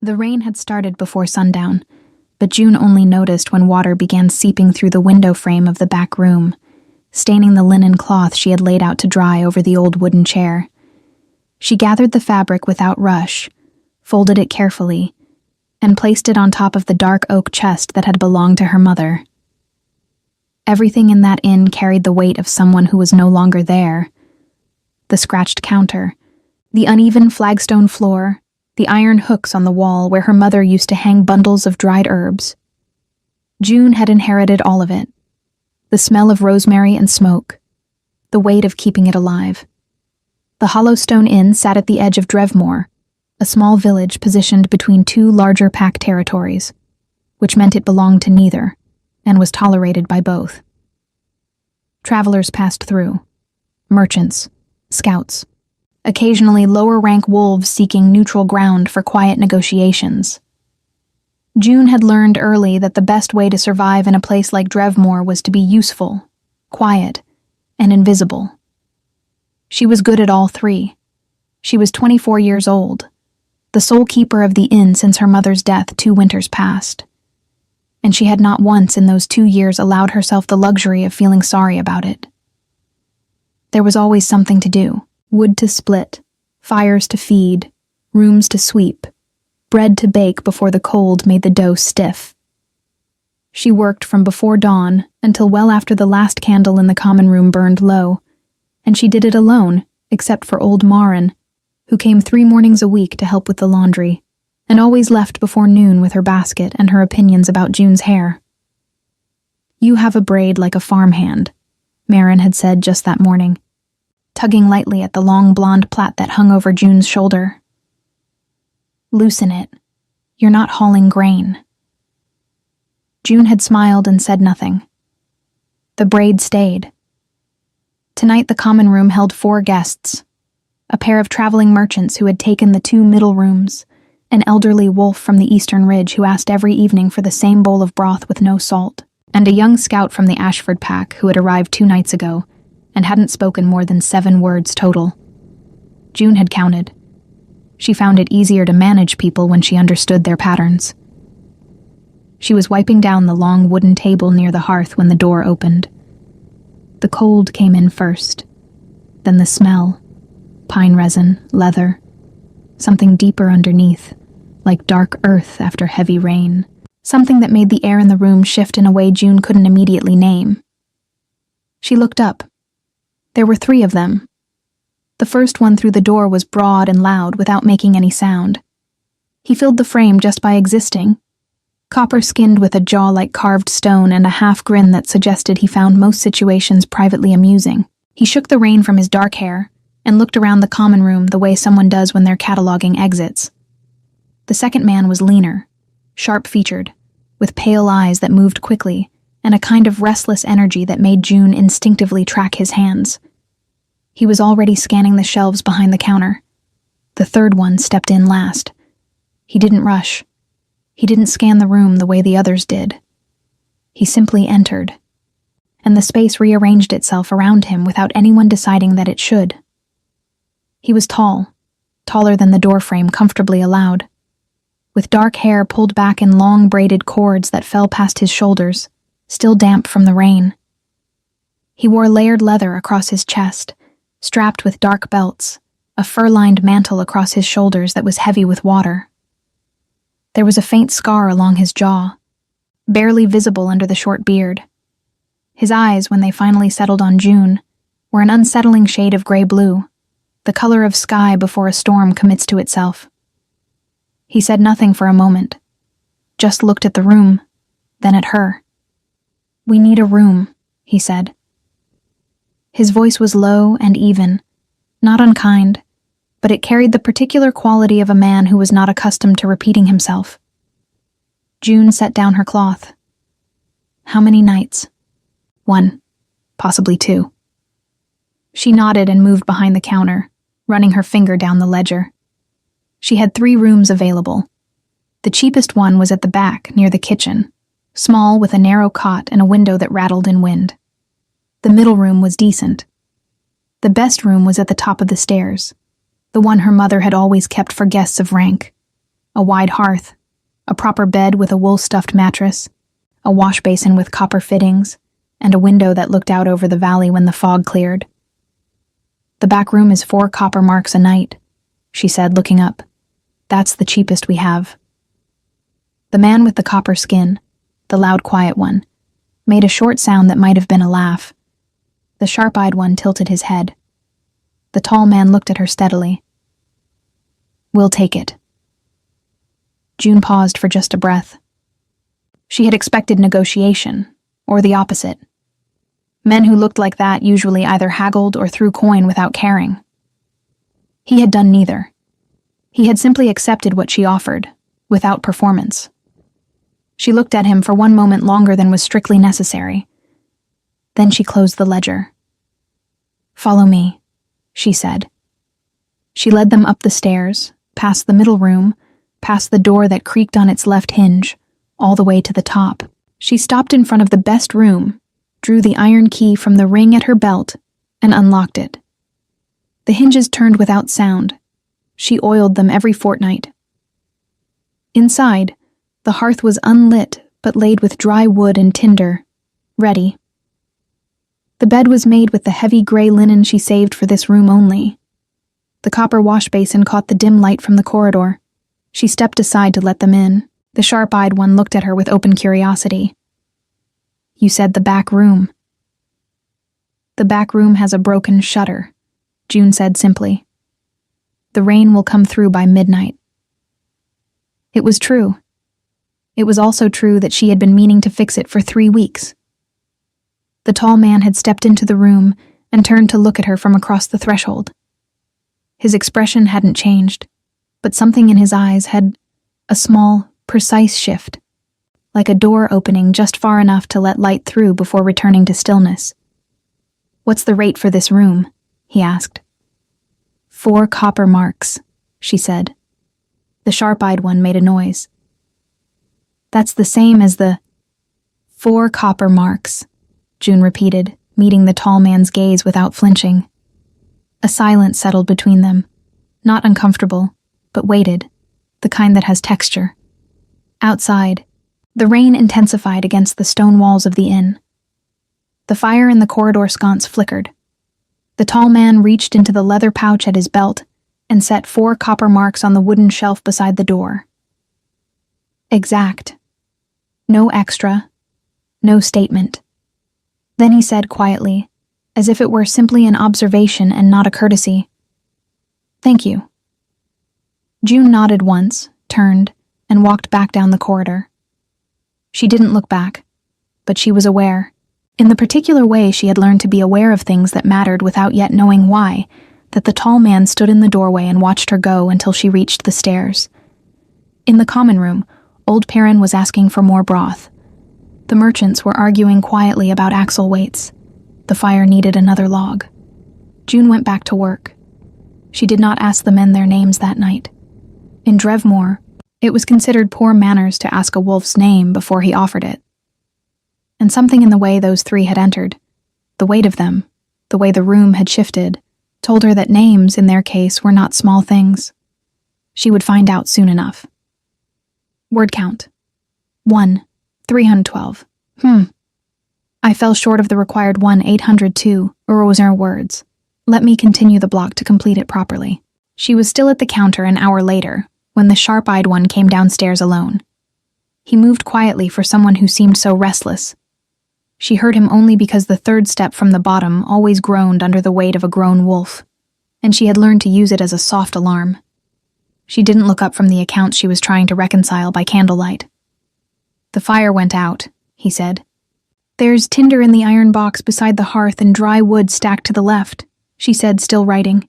The rain had started before sundown, but June only noticed when water began seeping through the window frame of the back room, staining the linen cloth she had laid out to dry over the old wooden chair. She gathered the fabric without rush, folded it carefully, and placed it on top of the dark oak chest that had belonged to her mother. Everything in that inn carried the weight of someone who was no longer there. The scratched counter, the uneven flagstone floor, the iron hooks on the wall where her mother used to hang bundles of dried herbs. June had inherited all of it. The smell of rosemary and smoke, the weight of keeping it alive. The Hollowstone Inn sat at the edge of Drevmore, a small village positioned between two larger pack territories, which meant it belonged to neither, and was tolerated by both. Travelers passed through. Merchants, scouts, occasionally lower-rank wolves seeking neutral ground for quiet negotiations. June had learned early that the best way to survive in a place like Drevmore was to be useful, quiet, and invisible. She was good at all three. She was 24 years old, the sole keeper of the inn since her mother's death 2 winters past, and she had not once in those 2 years allowed herself the luxury of feeling sorry about it. There was always something to do. Wood to split, fires to feed, rooms to sweep, bread to bake before the cold made the dough stiff. She worked from before dawn until well after the last candle in the common room burned low, and she did it alone, except for old Marin, who came 3 mornings a week to help with the laundry, and always left before noon with her basket and her opinions about June's hair. "You have a braid like a farmhand," Marin had said just that morning, tugging lightly at the long blonde plait that hung over June's shoulder. "Loosen it. You're not hauling grain." June had smiled and said nothing. The braid stayed. Tonight the common room held 4 guests, a pair of traveling merchants who had taken the 2 middle rooms, an elderly wolf from the Eastern Ridge who asked every evening for the same bowl of broth with no salt, and a young scout from the Ashford pack who had arrived 2 nights ago and hadn't spoken more than 7 words total. June had counted. She found it easier to manage people when she understood their patterns. She was wiping down the long wooden table near the hearth when the door opened. The cold came in first, then the smell, pine resin, leather, something deeper underneath, like dark earth after heavy rain, something that made the air in the room shift in a way June couldn't immediately name. She looked up. There were 3 of them. The first one through the door was broad and loud without making any sound. He filled the frame just by existing, copper-skinned with a jaw like carved stone and a half-grin that suggested he found most situations privately amusing. He shook the rain from his dark hair and looked around the common room the way someone does when they're cataloging exits. The second man was leaner, sharp-featured, with pale eyes that moved quickly, and a kind of restless energy that made June instinctively track his hands. He was already scanning the shelves behind the counter. The third one stepped in last. He didn't rush. He didn't scan the room the way the others did. He simply entered, and the space rearranged itself around him without anyone deciding that it should. He was tall, taller than the doorframe comfortably allowed, with dark hair pulled back in long braided cords that fell past his shoulders, still damp from the rain. He wore layered leather across his chest, strapped with dark belts, a fur-lined mantle across his shoulders that was heavy with water. There was a faint scar along his jaw, barely visible under the short beard. His eyes, when they finally settled on June, were an unsettling shade of gray-blue, the color of sky before a storm commits to itself. He said nothing for a moment, just looked at the room, then at her. "We need a room," he said. His voice was low and even, not unkind, but it carried the particular quality of a man who was not accustomed to repeating himself. June set down her cloth. "How many nights?" "1, possibly 2. She nodded and moved behind the counter, running her finger down the ledger. She had 3 rooms available. The cheapest one was at the back, near the kitchen, small with a narrow cot and a window that rattled in wind. The middle room was decent. The best room was at the top of the stairs, the one her mother had always kept for guests of rank. A wide hearth, a proper bed with a wool-stuffed mattress, a wash basin with copper fittings, and a window that looked out over the valley when the fog cleared. "The back room is 4 copper marks a night," she said, looking up. "That's the cheapest we have." The man with the copper skin, the loud, quiet one, made a short sound that might have been a laugh. The sharp-eyed one tilted his head. The tall man looked at her steadily. "We'll take it." June paused for just a breath. She had expected negotiation, or the opposite. Men who looked like that usually either haggled or threw coin without caring. He had done neither. He had simply accepted what she offered, without performance. She looked at him for one moment longer than was strictly necessary. Then she closed the ledger. "Follow me," she said. She led them up the stairs, past the middle room, past the door that creaked on its left hinge, all the way to the top. She stopped in front of the best room, drew the iron key from the ring at her belt, and unlocked it. The hinges turned without sound. She oiled them every fortnight. Inside, the hearth was unlit but laid with dry wood and tinder, ready. The bed was made with the heavy gray linen she saved for this room only. The copper wash basin caught the dim light from the corridor. She stepped aside to let them in. The sharp-eyed one looked at her with open curiosity. "You said the back room." "The back room has a broken shutter," June said simply. "The rain will come through by midnight." It was true. It was also true that she had been meaning to fix it for 3 weeks. The tall man had stepped into the room and turned to look at her from across the threshold. His expression hadn't changed, but something in his eyes had a small, precise shift, like a door opening just far enough to let light through before returning to stillness. "What's the rate for this room?" he asked. 4 copper marks, she said. The sharp-eyed one made a noise. "That's the same as the 4 copper marks," June repeated, meeting the tall man's gaze without flinching. A silence settled between them, not uncomfortable, but weighted, the kind that has texture. Outside, the rain intensified against the stone walls of the inn. The fire in the corridor sconce flickered. The tall man reached into the leather pouch at his belt and set 4 copper marks on the wooden shelf beside the door. Exact. No extra. No statement. Then he said quietly, as if it were simply an observation and not a courtesy, "Thank you." June nodded once, turned, and walked back down the corridor. She didn't look back, but she was aware, in the particular way she had learned to be aware of things that mattered without yet knowing why, that the tall man stood in the doorway and watched her go until she reached the stairs. In the common room, old Perrin was asking for more broth. The merchants were arguing quietly about axle weights. The fire needed another log. June went back to work. She did not ask the men their names that night. In Drevmore, it was considered poor manners to ask a wolf's name before he offered it. And something in the way those 3 had entered, the weight of them, the way the room had shifted, told her that names, in their case, were not small things. She would find out soon enough. Word count. 1, 312. I fell short of the required 1,802 Roser words. Let me continue the block to complete it properly. She was still at the counter an hour later, when the sharp-eyed one came downstairs alone. He moved quietly for someone who seemed so restless. She heard him only because the 3rd step from the bottom always groaned under the weight of a grown wolf, and she had learned to use it as a soft alarm. She didn't look up from the accounts she was trying to reconcile by candlelight. "The fire went out," he said. "There's tinder in the iron box beside the hearth and dry wood stacked to the left," she said, still writing.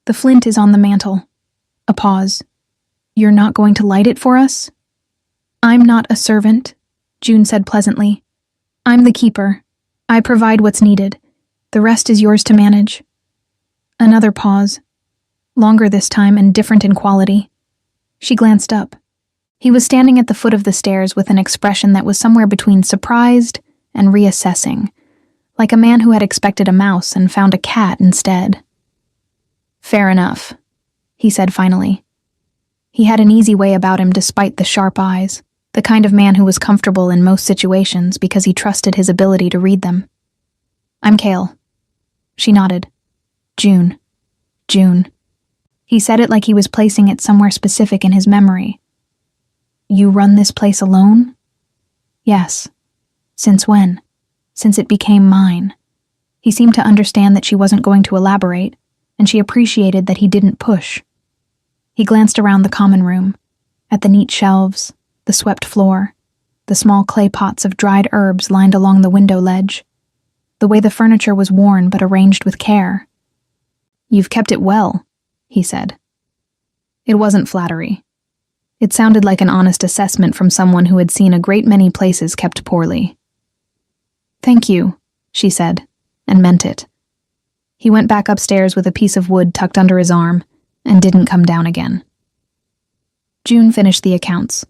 "The flint is on the mantel." A pause. "You're not going to light it for us?" "I'm not a servant," June said pleasantly. "I'm the keeper. I provide what's needed. The rest is yours to manage." Another pause. Longer this time and different in quality. She glanced up. He was standing at the foot of the stairs with an expression that was somewhere between surprised and reassessing, like a man who had expected a mouse and found a cat instead. "Fair enough," he said finally. He had an easy way about him despite the sharp eyes, the kind of man who was comfortable in most situations because he trusted his ability to read them. "I'm Cale." She nodded. "June. June." He said it like he was placing it somewhere specific in his memory. "You run this place alone?" "Yes." "Since when?" "Since it became mine." He seemed to understand that she wasn't going to elaborate, and she appreciated that he didn't push. He glanced around the common room, at the neat shelves, the swept floor, the small clay pots of dried herbs lined along the window ledge, the way the furniture was worn but arranged with care. "You've kept it well," he said. It wasn't flattery. It sounded like an honest assessment from someone who had seen a great many places kept poorly. "Thank you," she said, and meant it. He went back upstairs with a piece of wood tucked under his arm and didn't come down again. June finished the accounts,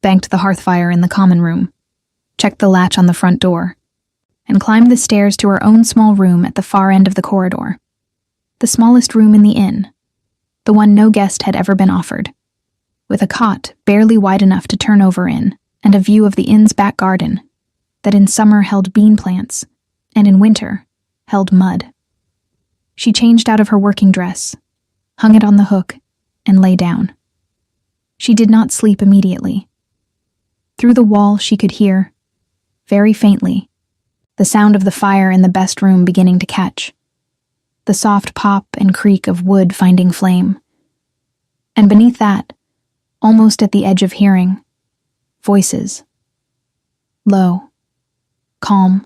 banked the hearth fire in the common room, checked the latch on the front door, and climbed the stairs to her own small room at the far end of the corridor. The smallest room in the inn, the one no guest had ever been offered, with a cot barely wide enough to turn over in and a view of the inn's back garden that in summer held bean plants and in winter held mud. She changed out of her working dress, hung it on the hook, and lay down. She did not sleep immediately. Through the wall she could hear, very faintly, the sound of the fire in the best room beginning to catch, the soft pop and creak of wood finding flame. And beneath that, almost at the edge of hearing, voices. Low, calm,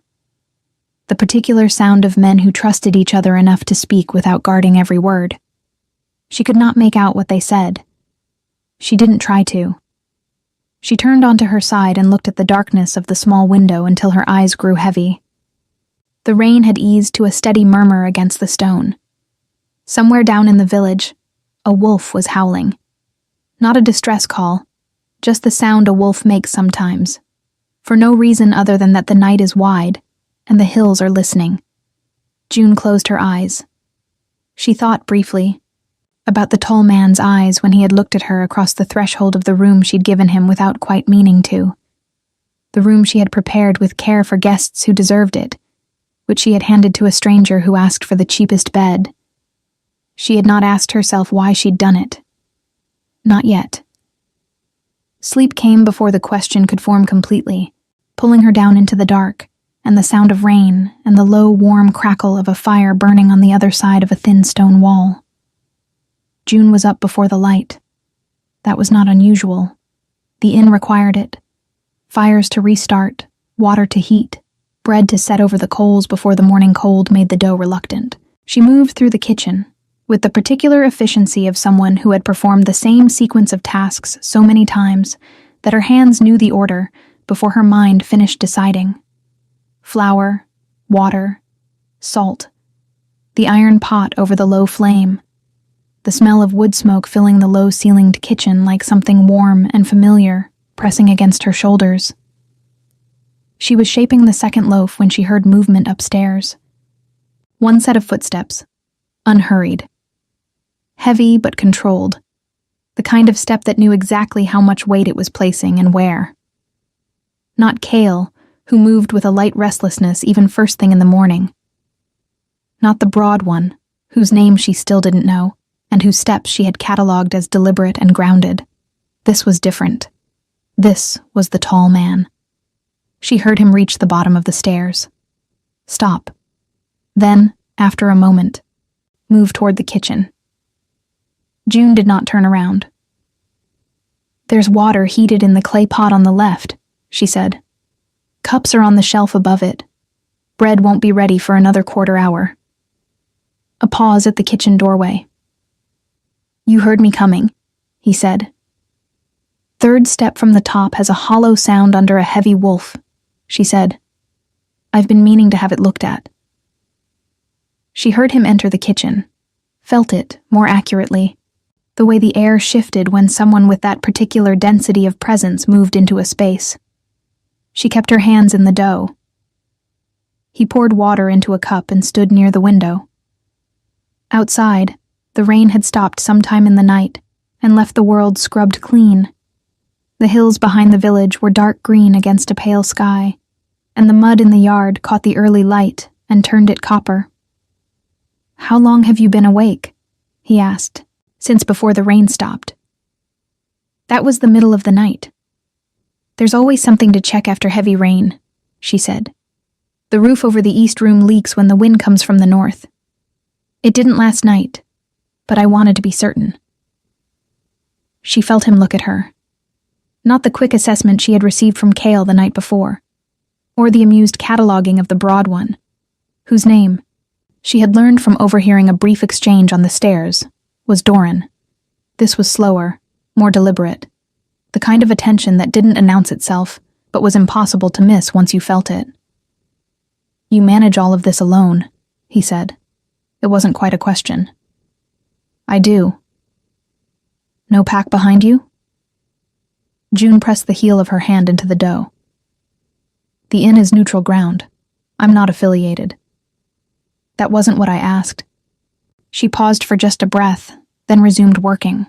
the particular sound of men who trusted each other enough to speak without guarding every word. She could not make out what they said. She didn't try to. She turned onto her side and looked at the darkness of the small window until her eyes grew heavy. The rain had eased to a steady murmur against the stone. Somewhere down in the village, a wolf was howling. Not a distress call, just the sound a wolf makes sometimes, for no reason other than that the night is wide and the hills are listening. June closed her eyes. She thought briefly about the tall man's eyes when he had looked at her across the threshold of the room she'd given him without quite meaning to. The room she had prepared with care for guests who deserved it, which she had handed to a stranger who asked for the cheapest bed. She had not asked herself why she'd done it. Not yet. Sleep came before the question could form completely, pulling her down into the dark, and the sound of rain and the low, warm crackle of a fire burning on the other side of a thin stone wall. June was up before the light. That was not unusual. The inn required it. Fires to restart, water to heat, bread to set over the coals before the morning cold made the dough reluctant. She moved through the kitchen, with the particular efficiency of someone who had performed the same sequence of tasks so many times that her hands knew the order before her mind finished deciding. Flour, water, salt, the iron pot over the low flame, the smell of wood smoke filling the low-ceilinged kitchen like something warm and familiar pressing against her shoulders. She was shaping the second loaf when she heard movement upstairs. One set of footsteps, unhurried. Heavy but controlled, the kind of step that knew exactly how much weight it was placing and where. Not Cale, who moved with a light restlessness even first thing in the morning. Not the broad one, whose name she still didn't know, and whose steps she had catalogued as deliberate and grounded. This was different. This was the tall man. She heard him reach the bottom of the stairs. Stop. Then, after a moment, move toward the kitchen. June did not turn around. "There's water heated in the clay pot on the left," she said. "Cups are on the shelf above it. Bread won't be ready for another quarter hour." A pause at the kitchen doorway. "You heard me coming," he said. "Third step from the top has a hollow sound under a heavy wolf," she said. "I've been meaning to have it looked at." She heard him enter the kitchen, felt it more accurately, the way the air shifted when someone with that particular density of presence moved into a space. She kept her hands in the dough. He poured water into a cup and stood near the window. Outside, the rain had stopped sometime in the night, and left the world scrubbed clean. The hills behind the village were dark green against a pale sky, and the mud in the yard caught the early light and turned it copper. "How long have you been awake?" he asked. "Since before the rain stopped." "That was the middle of the night." "There's always something to check after heavy rain," she said. "The roof over the east room leaks when the wind comes from the north. It didn't last night, but I wanted to be certain." She felt him look at her. Not the quick assessment she had received from Cale the night before, or the amused cataloging of the broad one, whose name, she had learned from overhearing a brief exchange on the stairs, was Doran. This was slower, more deliberate, the kind of attention that didn't announce itself, but was impossible to miss once you felt it. "You manage all of this alone," he said. It wasn't quite a question. "I do." "No pack behind you?" June pressed the heel of her hand into the dough. "The inn is neutral ground. I'm not affiliated." "That wasn't what I asked." She paused for just a breath, then resumed working.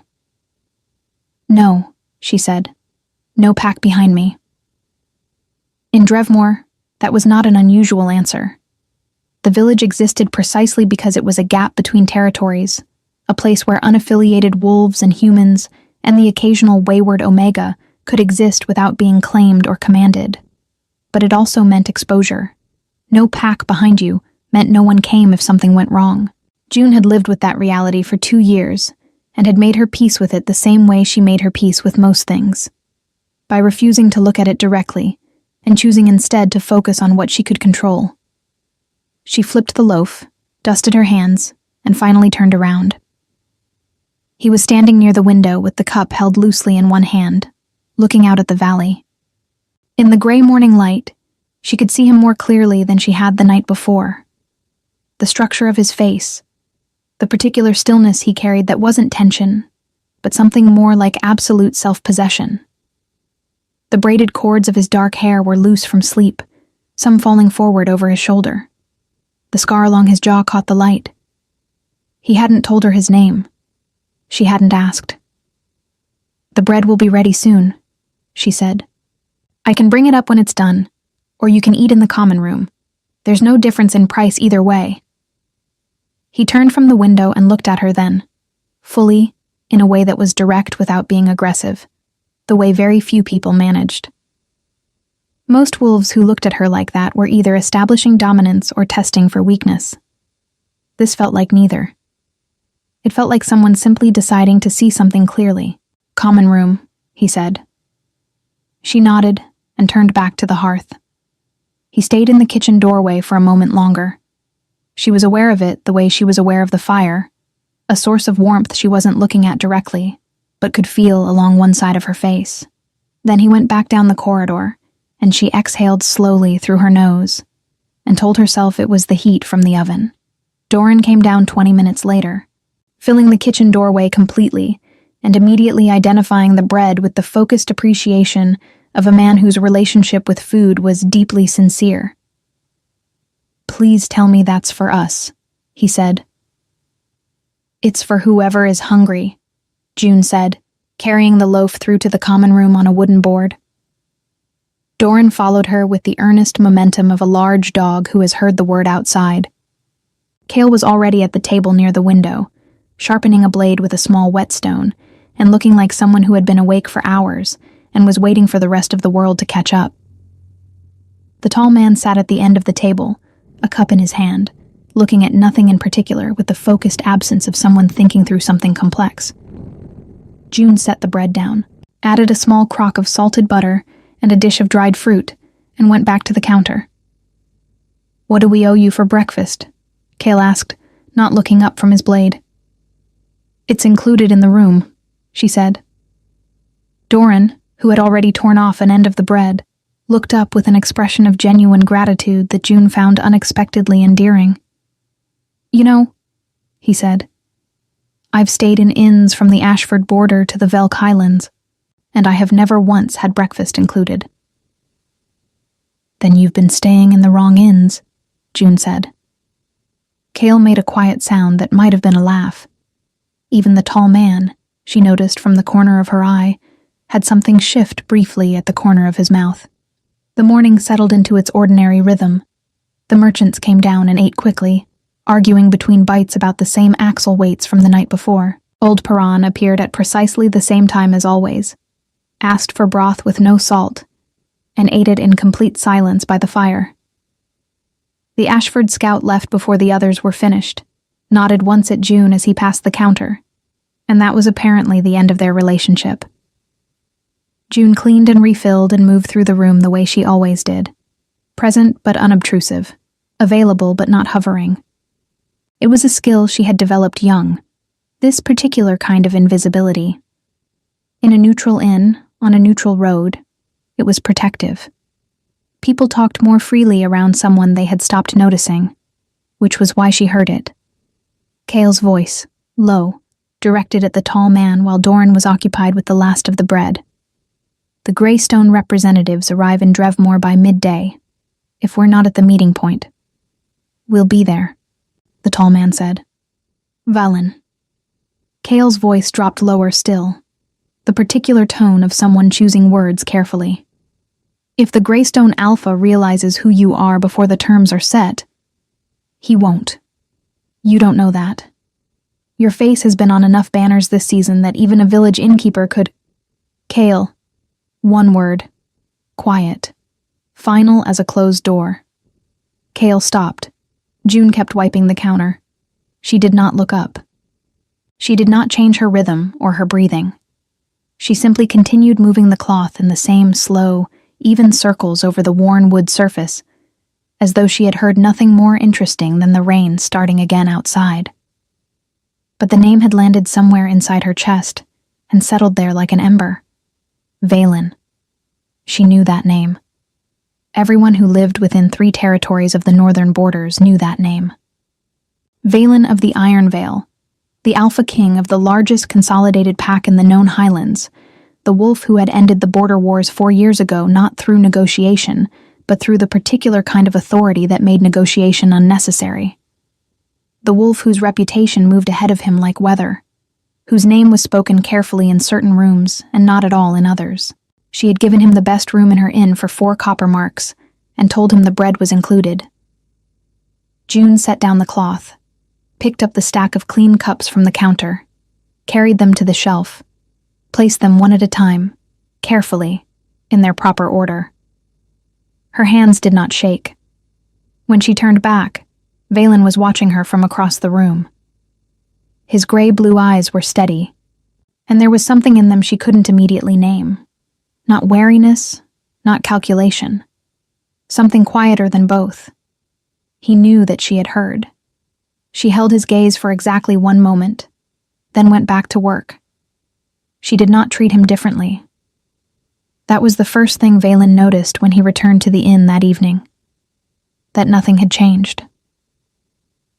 "No," she said. "No pack behind me." In Drevmore, that was not an unusual answer. The village existed precisely because it was a gap between territories, a place where unaffiliated wolves and humans, and the occasional wayward Omega, could exist without being claimed or commanded. But it also meant exposure. No pack behind you meant no one came if something went wrong. June had lived with that reality for 2 years, and had made her peace with it the same way she made her peace with most things. By refusing to look at it directly, and choosing instead to focus on what she could control. She flipped the loaf, dusted her hands, and finally turned around. He was standing near the window with the cup held loosely in one hand, looking out at the valley. In the gray morning light, she could see him more clearly than she had the night before. The structure of his face, the particular stillness he carried that wasn't tension, but something more like absolute self-possession. The braided cords of his dark hair were loose from sleep, some falling forward over his shoulder. The scar along his jaw caught the light. He hadn't told her his name. She hadn't asked. "The bread will be ready soon," she said. "I can bring it up when it's done, or you can eat in the common room. There's no difference in price either way." He turned from the window and looked at her then, fully, in a way that was direct without being aggressive, the way very few people managed. Most wolves who looked at her like that were either establishing dominance or testing for weakness. This felt like neither. It felt like someone simply deciding to see something clearly. "Common room," he said. She nodded and turned back to the hearth. He stayed in the kitchen doorway for a moment longer. She was aware of it the way she was aware of the fire, a source of warmth she wasn't looking at directly, but could feel along one side of her face. Then he went back down the corridor, and she exhaled slowly through her nose, and told herself it was the heat from the oven. Doran came down 20 minutes later, filling the kitchen doorway completely, and immediately identifying the bread with the focused appreciation of a man whose relationship with food was deeply sincere. "Please tell me that's for us," he said. "It's for whoever is hungry," June said, carrying the loaf through to the common room on a wooden board. Doran followed her with the earnest momentum of a large dog who has heard the word outside. Cale was already at the table near the window, sharpening a blade with a small whetstone, and looking like someone who had been awake for hours and was waiting for the rest of the world to catch up. The tall man sat at the end of the table, a cup in his hand, looking at nothing in particular with the focused absence of someone thinking through something complex. June set the bread down, added a small crock of salted butter and a dish of dried fruit, and went back to the counter. "What do we owe you for breakfast?" Cale asked, not looking up from his blade. "It's included in the room," she said. Doran, who had already torn off an end of the bread, looked up with an expression of genuine gratitude that June found unexpectedly endearing. "You know," he said, "I've stayed in inns from the Ashford border to the Velk Highlands, and I have never once had breakfast included." "Then you've been staying in the wrong inns," June said. Cale made a quiet sound that might have been a laugh. Even the tall man, she noticed from the corner of her eye, had something shift briefly at the corner of his mouth. The morning settled into its ordinary rhythm. The merchants came down and ate quickly, arguing between bites about the same axle weights from the night before. Old Paran appeared at precisely the same time as always, asked for broth with no salt, and ate it in complete silence by the fire. The Ashford scout left before the others were finished, nodded once at June as he passed the counter, and that was apparently the end of their relationship. June cleaned and refilled and moved through the room the way she always did, present but unobtrusive, available but not hovering. It was a skill she had developed young, this particular kind of invisibility. In a neutral inn, on a neutral road, it was protective. People talked more freely around someone they had stopped noticing, which was why she heard it. Cale's voice, low, directed at the tall man while Doran was occupied with the last of the bread. The Greystone representatives arrive in Drevmore by midday, if we're not at the meeting point. We'll be there, the tall man said. Valen. Cale's voice dropped lower still, the particular tone of someone choosing words carefully. If the Greystone Alpha realizes who you are before the terms are set, he won't. You don't know that. Your face has been on enough banners this season that even a village innkeeper could— Cale. One word. Quiet. Final as a closed door. Cale stopped. June kept wiping the counter. She did not look up. She did not change her rhythm or her breathing. She simply continued moving the cloth in the same slow, even circles over the worn wood surface, as though she had heard nothing more interesting than the rain starting again outside. But the name had landed somewhere inside her chest and settled there like an ember. Valen. She knew that name. Everyone who lived within 3 territories of the northern borders knew that name. Valen of the Iron Vale, the Alpha King of the largest consolidated pack in the known Highlands, the wolf who had ended the border wars 4 years ago not through negotiation, but through the particular kind of authority that made negotiation unnecessary. The wolf whose reputation moved ahead of him like weather, whose name was spoken carefully in certain rooms and not at all in others. She had given him the best room in her inn for 4 copper marks, and told him the bread was included. June set down the cloth, picked up the stack of clean cups from the counter, carried them to the shelf, placed them one at a time, carefully, in their proper order. Her hands did not shake. When she turned back, Valen was watching her from across the room. His gray-blue eyes were steady, and there was something in them she couldn't immediately name. Not wariness, not calculation. Something quieter than both. He knew that she had heard. She held his gaze for exactly 1 moment, then went back to work. She did not treat him differently. That was the first thing Valen noticed when he returned to the inn that evening. That nothing had changed.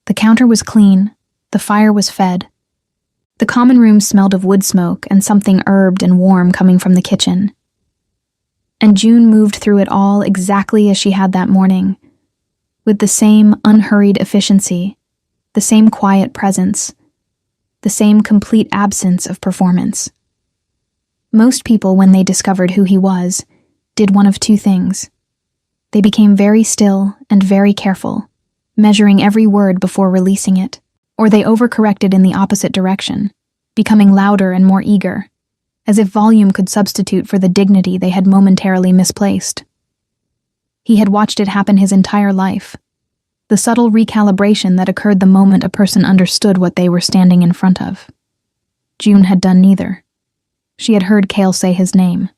The counter was clean, the fire was fed. The common room smelled of wood smoke and something herbed and warm coming from the kitchen. And June moved through it all exactly as she had that morning, with the same unhurried efficiency, the same quiet presence, the same complete absence of performance. Most people, when they discovered who he was, did one of 2 things. They became very still and very careful, measuring every word before releasing it, or they overcorrected in the opposite direction, becoming louder and more eager, as if volume could substitute for the dignity they had momentarily misplaced. He had watched it happen his entire life, the subtle recalibration that occurred the moment a person understood what they were standing in front of. June had done neither. She had heard Cale say his name.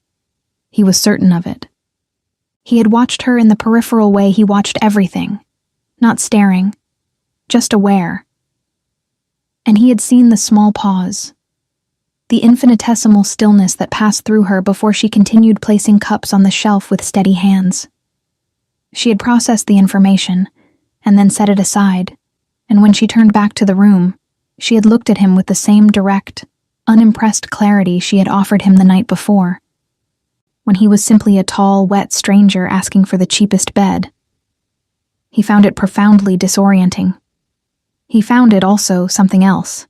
He was certain of it. He had watched her in the peripheral way he watched everything, not staring, just aware. And he had seen the small pause, the infinitesimal stillness that passed through her before she continued placing cups on the shelf with steady hands. She had processed the information, and then set it aside, and when she turned back to the room, she had looked at him with the same direct, unimpressed clarity she had offered him the night before, when he was simply a tall, wet stranger asking for the cheapest bed. He found it profoundly disorienting. He found it also something else.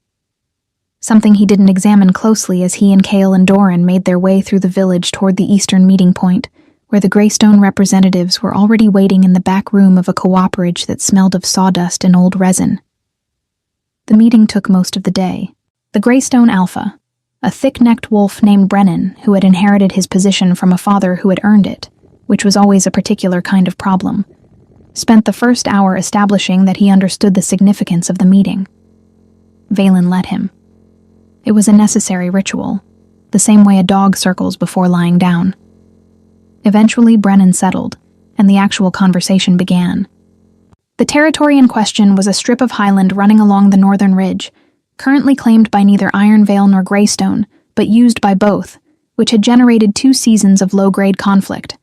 something he didn't examine closely as he and Cale and Doran made their way through the village toward the eastern meeting point, where the Greystone representatives were already waiting in the back room of a cooperage that smelled of sawdust and old resin. The meeting took most of the day. The Greystone Alpha, a thick-necked wolf named Brennan who had inherited his position from a father who had earned it, which was always a particular kind of problem, spent the first hour establishing that he understood the significance of the meeting. Valen let him. It was a necessary ritual, the same way a dog circles before lying down. Eventually, Brennan settled, and the actual conversation began. The territory in question was a strip of highland running along the northern ridge, currently claimed by neither Ironvale nor Greystone, but used by both, which had generated 2 seasons of low-grade conflict.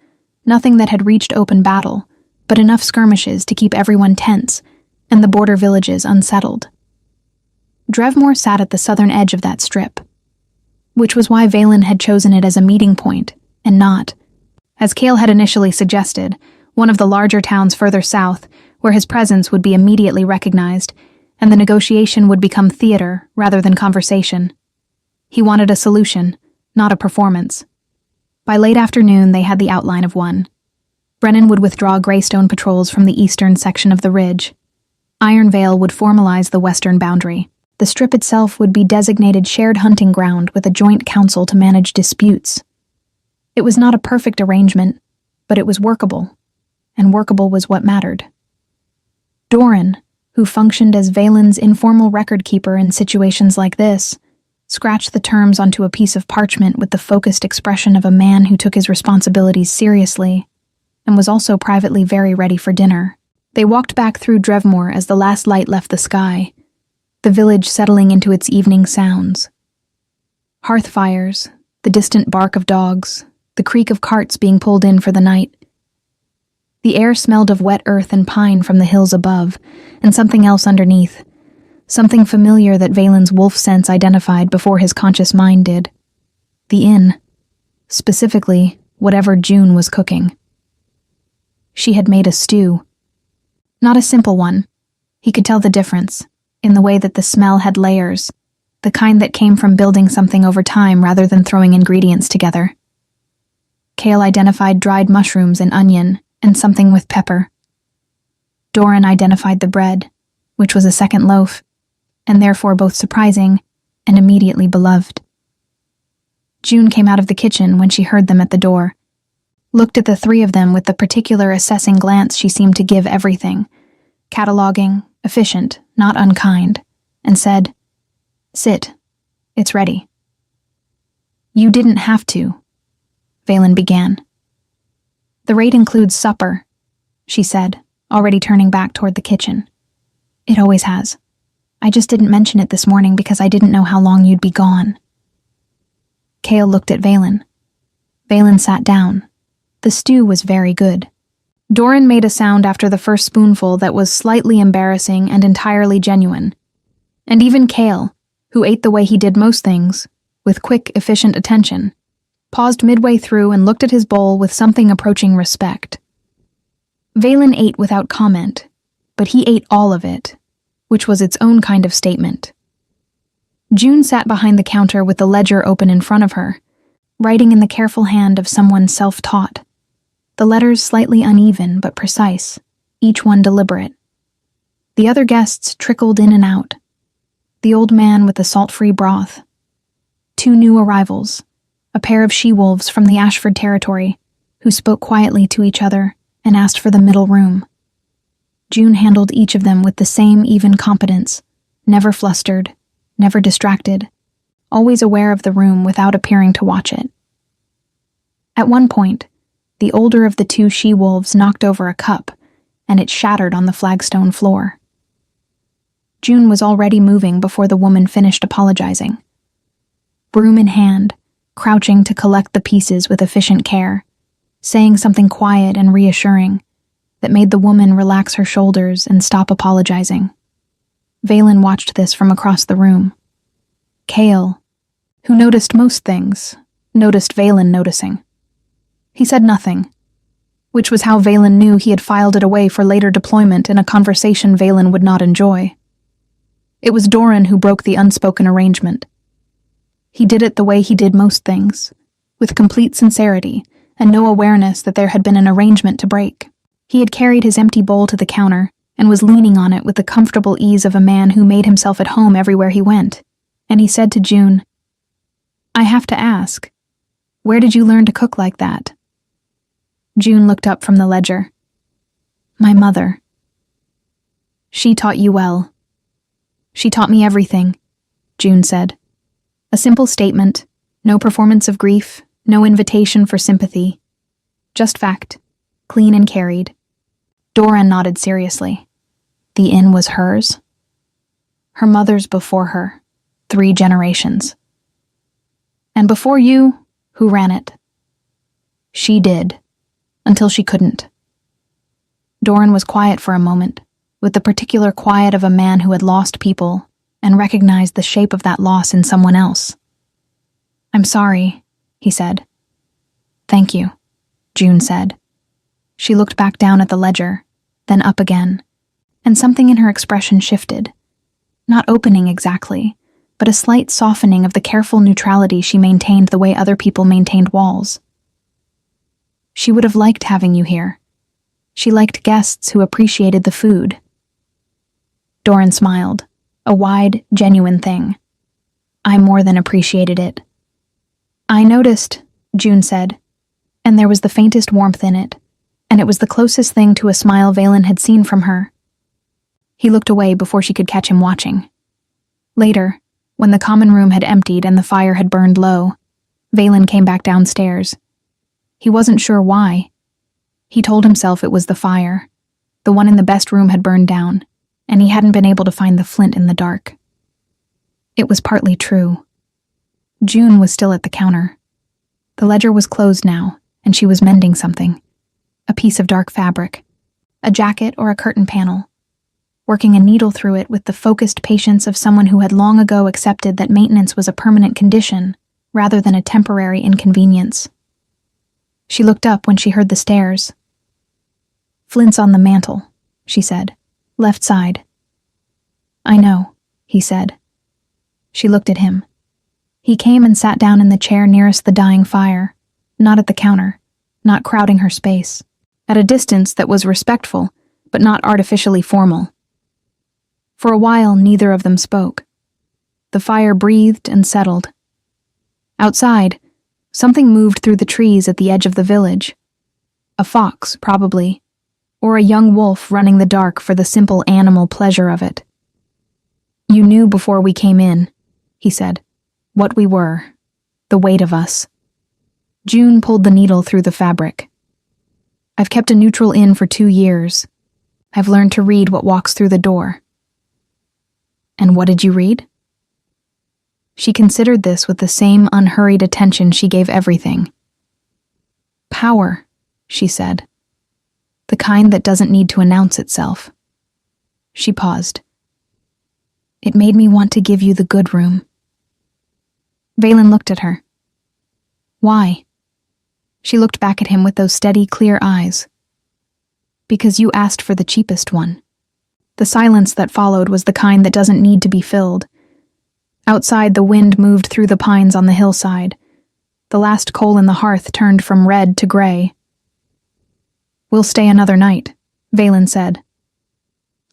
Nothing that had reached open battle, but enough skirmishes to keep everyone tense, and the border villages unsettled. Drevmore sat at the southern edge of that strip, which was why Valen had chosen it as a meeting point, and not, as Cale had initially suggested, one of the larger towns further south, where his presence would be immediately recognized, and the negotiation would become theater rather than conversation. He wanted a solution, not a performance. By late afternoon, they had the outline of one. Brennan would withdraw Greystone patrols from the eastern section of the ridge. Ironvale would formalize the western boundary. The strip itself would be designated shared hunting ground with a joint council to manage disputes. It was not a perfect arrangement, but it was workable, and workable was what mattered. Doran, who functioned as Valen's informal record keeper in situations like this, scratched the terms onto a piece of parchment with the focused expression of a man who took his responsibilities seriously, and was also privately very ready for dinner. They walked back through Drevmore as the last light left the sky, the village settling into its evening sounds. Hearth fires, the distant bark of dogs, the creak of carts being pulled in for the night. The air smelled of wet earth and pine from the hills above, and something else underneath, something familiar that Valen's wolf sense identified before his conscious mind did. The inn. Specifically, whatever June was cooking. She had made a stew. Not a simple one. He could tell the difference, in the way that the smell had layers, the kind that came from building something over time rather than throwing ingredients together. Cale identified dried mushrooms and onion, and something with pepper. Doran identified the bread, which was a second loaf, and therefore both surprising and immediately beloved. June came out of the kitchen when she heard them at the door, looked at the 3 of them with the particular assessing glance she seemed to give everything, cataloging, efficient, not unkind, and said, "Sit. It's ready." "You didn't have to," Valen began. "The rate includes supper," she said, already turning back toward the kitchen. "It always has. I just didn't mention it this morning because I didn't know how long you'd be gone." Cale looked at Valen. Valen sat down. The stew was very good. Doran made a sound after the first spoonful that was slightly embarrassing and entirely genuine. And even Cale, who ate the way he did most things, with quick, efficient attention, paused midway through and looked at his bowl with something approaching respect. Valen ate without comment, but he ate all of it, which was its own kind of statement. June sat behind the counter with the ledger open in front of her, writing in the careful hand of someone self-taught, the letters slightly uneven but precise, each one deliberate. The other guests trickled in and out. The old man with the salt-free broth. 2 new arrivals, a pair of she-wolves from the Ashford territory, who spoke quietly to each other and asked for the middle room. June handled each of them with the same even competence, never flustered, never distracted, always aware of the room without appearing to watch it. At one point, the older of the 2 she-wolves knocked over a cup, and it shattered on the flagstone floor. June was already moving before the woman finished apologizing. Broom in hand, crouching to collect the pieces with efficient care, saying something quiet and reassuring that made the woman relax her shoulders and stop apologizing. Valen watched this from across the room. Cale, who noticed most things, noticed Valen noticing. He said nothing, which was how Valen knew he had filed it away for later deployment in a conversation Valen would not enjoy. It was Doran who broke the unspoken arrangement, He did it the way he did most things, with complete sincerity and no awareness that there had been an arrangement to break. He had carried his empty bowl to the counter and was leaning on it with the comfortable ease of a man who made himself at home everywhere he went. And he said to June, "I have to ask, where did you learn to cook like that?" June looked up from the ledger. "My mother. She taught you well." "She taught me everything," June said. A simple statement, no performance of grief, no invitation for sympathy. Just fact, clean and carried. Dora nodded seriously. The inn was hers? Her mother's before her, 3 generations. And before you, who ran it? She did, until she couldn't. Doran was quiet for a moment, with the particular quiet of a man who had lost people and recognized the shape of that loss in someone else. "I'm sorry," he said. "Thank you," June said. She looked back down at the ledger, then up again, and something in her expression shifted. Not opening exactly, but a slight softening of the careful neutrality she maintained the way other people maintained walls. "She would have liked having you here. She liked guests who appreciated the food." Doran smiled, a wide, genuine thing. "I more than appreciated it." "I noticed," June said, and there was the faintest warmth in it, and it was the closest thing to a smile Valen had seen from her. He looked away before she could catch him watching. Later, when the common room had emptied and the fire had burned low, Valen came back downstairs. He wasn't sure why. He told himself it was the fire. The one in the best room had burned down, and he hadn't been able to find the flint in the dark. It was partly true. June was still at the counter. The ledger was closed now, and she was mending something. A piece of dark fabric, a jacket or a curtain panel, working a needle through it with the focused patience of someone who had long ago accepted that maintenance was a permanent condition rather than a temporary inconvenience. She looked up when she heard the stairs. "Flint's on the mantel," she said. "Left side." "I know," he said. She looked at him. He came and sat down in the chair nearest the dying fire, not at the counter, not crowding her space, at a distance that was respectful, but not artificially formal. For a while, neither of them spoke. The fire breathed and settled. Outside, something moved through the trees at the edge of the village. A fox, probably, or a young wolf running the dark for the simple animal pleasure of it. "You knew before we came in," he said, "what we were, the weight of us." June pulled the needle through the fabric. "I've kept a neutral inn for 2 years. I've learned to read what walks through the door." "And what did you read?" She considered this with the same unhurried attention she gave everything. "Power," she said. "The kind that doesn't need to announce itself." She paused. "It made me want to give you the good room." Valen looked at her. "Why?" She looked back at him with those steady, clear eyes. "Because you asked for the cheapest one." The silence that followed was the kind that doesn't need to be filled. Outside, the wind moved through the pines on the hillside. The last coal in the hearth turned from red to gray. "We'll stay another night," Valen said.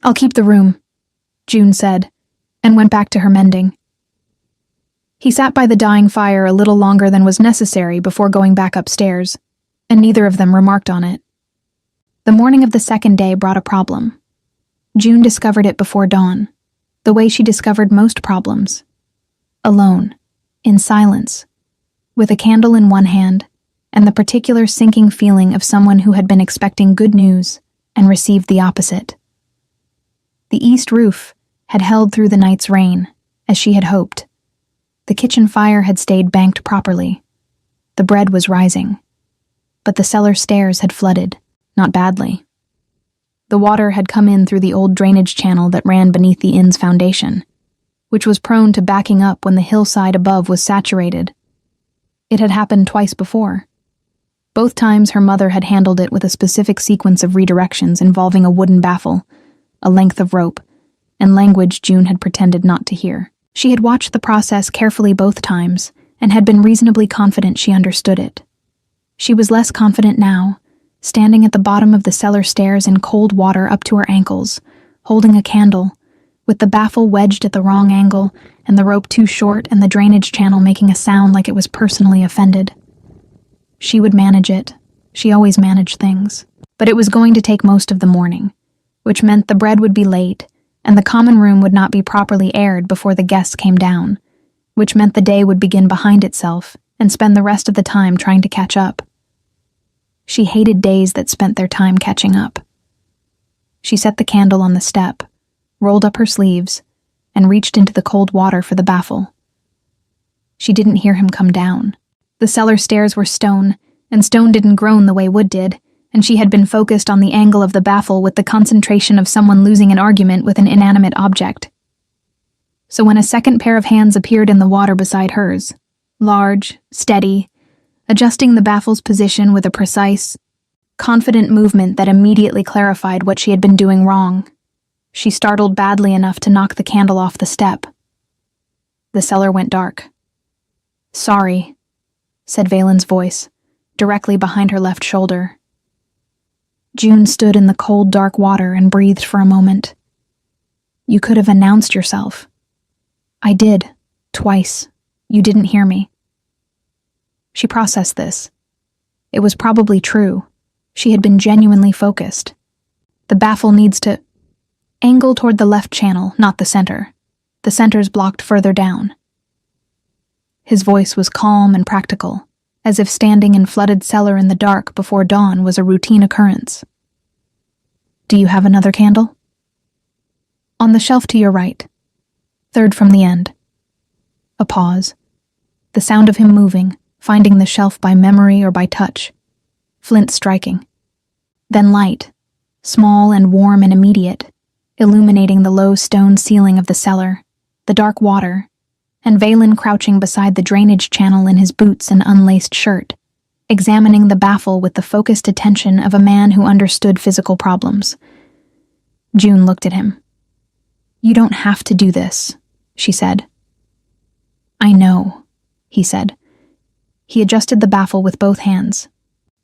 "I'll keep the room," June said, and went back to her mending. He sat by the dying fire a little longer than was necessary before going back upstairs, and neither of them remarked on it. The morning of the second day brought a problem. June discovered it before dawn, the way she discovered most problems. Alone, in silence, with a candle in one hand, and the particular sinking feeling of someone who had been expecting good news and received the opposite. The east roof had held through the night's rain, as she had hoped. The kitchen fire had stayed banked properly. The bread was rising. But the cellar stairs had flooded, not badly. The water had come in through the old drainage channel that ran beneath the inn's foundation, which was prone to backing up when the hillside above was saturated. It had happened twice before. Both times her mother had handled it with a specific sequence of redirections involving a wooden baffle, a length of rope, and language June had pretended not to hear. She had watched the process carefully both times and had been reasonably confident she understood it. She was less confident now, standing at the bottom of the cellar stairs in cold water up to her ankles, holding a candle, with the baffle wedged at the wrong angle and the rope too short and the drainage channel making a sound like it was personally offended. She would manage it. She always managed things. But it was going to take most of the morning, which meant the bread would be late and the common room would not be properly aired before the guests came down, which meant the day would begin behind itself and spend the rest of the time trying to catch up. She hated days that spent their time catching up. She set the candle on the step, rolled up her sleeves, and reached into the cold water for the baffle. She didn't hear him come down. The cellar stairs were stone, and stone didn't groan the way wood did, and she had been focused on the angle of the baffle with the concentration of someone losing an argument with an inanimate object. So when a second pair of hands appeared in the water beside hers, large, steady, adjusting the baffle's position with a precise, confident movement that immediately clarified what she had been doing wrong, she startled badly enough to knock the candle off the step. The cellar went dark. "Sorry," said Valen's voice, directly behind her left shoulder. June stood in the cold, dark water and breathed for a moment. "You could have announced yourself." "I did. Twice. You didn't hear me." She processed this. It was probably true. She had been genuinely focused. The baffle needs to angle toward the left channel, not the center. The center's blocked further down. His voice was calm and practical, as if standing in flooded cellar in the dark before dawn was a routine occurrence. "Do you have another candle?" "On the shelf to your right. Third from the end." A pause. The sound of him moving, finding the shelf by memory or by touch. Flint striking. Then light, small and warm and immediate, illuminating the low stone ceiling of the cellar, the dark water, and Valen crouching beside the drainage channel in his boots and unlaced shirt, examining the baffle with the focused attention of a man who understood physical problems. June looked at him. "You don't have to do this," she said. "I know," he said. He adjusted the baffle with both hands,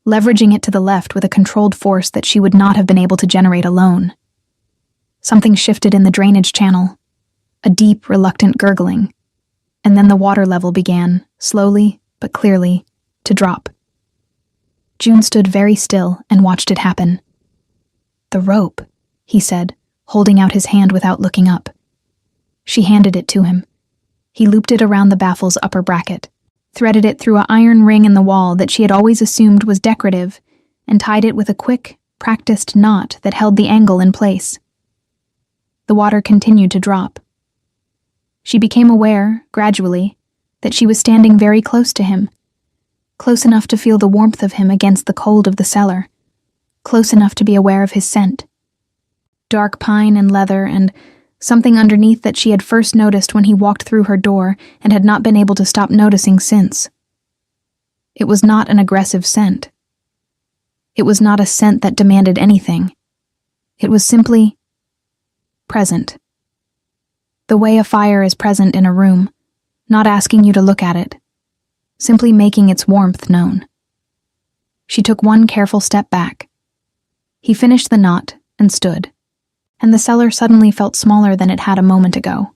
leveraging it to the left with a controlled force that she would not have been able to generate alone. Something shifted in the drainage channel, a deep, reluctant gurgling, and then the water level began, slowly but clearly, to drop. June stood very still and watched it happen. "The rope," he said, holding out his hand without looking up. She handed it to him. He looped it around the baffle's upper bracket, threaded it through an iron ring in the wall that she had always assumed was decorative, and tied it with a quick, practiced knot that held the angle in place. The water continued to drop. She became aware, gradually, that she was standing very close to him, close enough to feel the warmth of him against the cold of the cellar, close enough to be aware of his scent. Dark pine and leather and something underneath that she had first noticed when he walked through her door and had not been able to stop noticing since. It was not an aggressive scent. It was not a scent that demanded anything. It was simply present. The way a fire is present in a room, not asking you to look at it, simply making its warmth known. She took one careful step back. He finished the knot and stood, and the cellar suddenly felt smaller than it had a moment ago.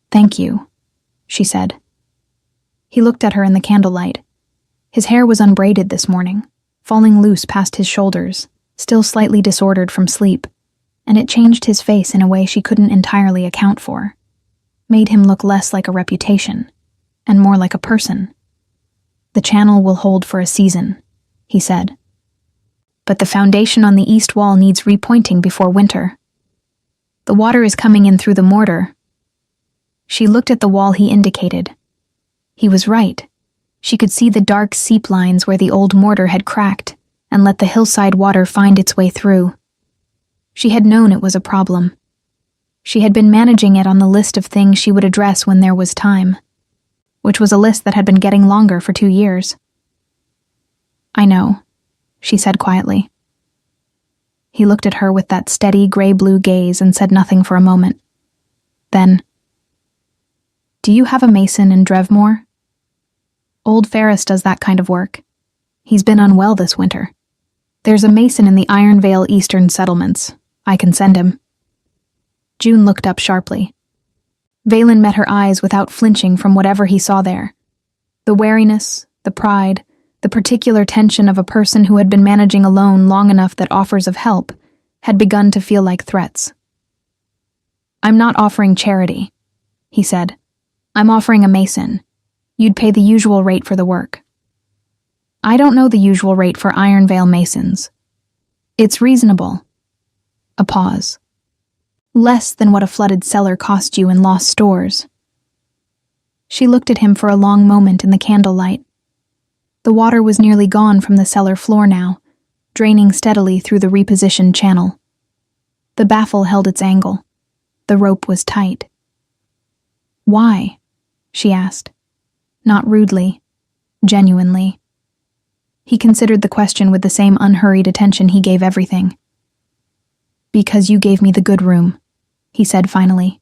"Thank you," she said. He looked at her in the candlelight. His hair was unbraided this morning, falling loose past his shoulders, still slightly disordered from sleep, and it changed his face in a way she couldn't entirely account for, made him look less like a reputation, and more like a person. "The channel will hold for a season," he said. "But the foundation on the east wall needs repointing before winter. The water is coming in through the mortar." She looked at the wall he indicated. He was right. She could see the dark seep lines where the old mortar had cracked and let the hillside water find its way through. She had known it was a problem. She had been managing it on the list of things she would address when there was time, which was a list that had been getting longer for 2 years. "I know," she said quietly. He looked at her with that steady gray-blue gaze and said nothing for a moment. Then, Do you have a mason in Drevmore? Old Ferris does that kind of work. He's been unwell this winter. There's a mason in the Ironvale Eastern Settlements. I can send him. June looked up sharply. Valen met her eyes without flinching from whatever he saw there. The wariness, the pride, the particular tension of a person who had been managing alone long enough that offers of help had begun to feel like threats. I'm not offering charity, he said. I'm offering a mason. You'd pay the usual rate for the work. I don't know the usual rate for Ironvale masons. It's reasonable. A pause. Less than what a flooded cellar cost you in lost stores. She looked at him for a long moment in the candlelight. The water was nearly gone from the cellar floor now, draining steadily through the repositioned channel. The baffle held its angle. The rope was tight. Why? She asked. Not rudely, genuinely. He considered the question with the same unhurried attention he gave everything. Because you gave me the good room, he said finally,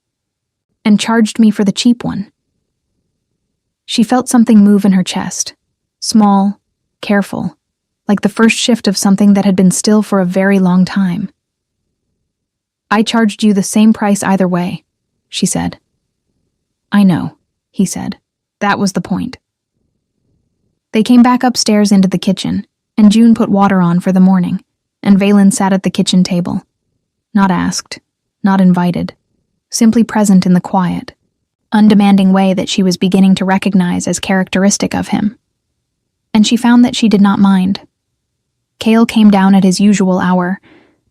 and charged me for the cheap one. She felt something move in her chest, small, careful, like the first shift of something that had been still for a very long time. I charged you the same price either way, she said. I know, he said. That was the point. They came back upstairs into the kitchen, and June put water on for the morning, and Valen sat at the kitchen table. Not asked, not invited, simply present in the quiet, undemanding way that she was beginning to recognize as characteristic of him. And she found that she did not mind. Cale came down at his usual hour,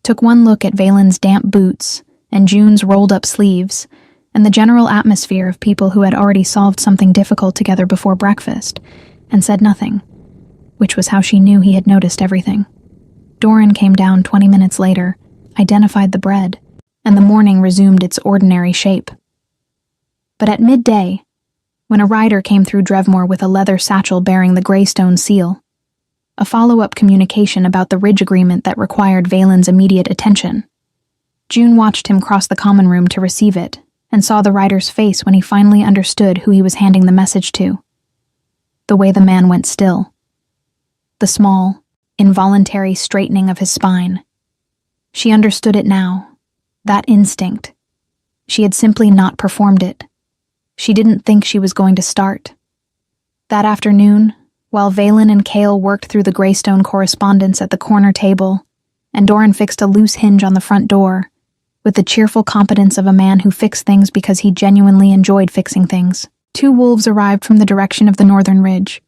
took one look at Valen's damp boots and June's rolled-up sleeves, and the general atmosphere of people who had already solved something difficult together before breakfast, and said nothing, which was how she knew he had noticed everything. Doran came down 20 minutes later, identified the bread, and the morning resumed its ordinary shape. But at midday, when a rider came through Drevmore with a leather satchel bearing the Greystone seal, a follow-up communication about the Ridge Agreement that required Valen's immediate attention, June watched him cross the common room to receive it and saw the rider's face when he finally understood who he was handing the message to. The way the man went still. The small, involuntary straightening of his spine. She understood it now. That instinct. She had simply not performed it. She didn't think she was going to start. That afternoon, while Valen and Cale worked through the Greystone correspondence at the corner table, and Doran fixed a loose hinge on the front door, with the cheerful competence of a man who fixed things because he genuinely enjoyed fixing things, 2 wolves arrived from the direction of the northern ridge.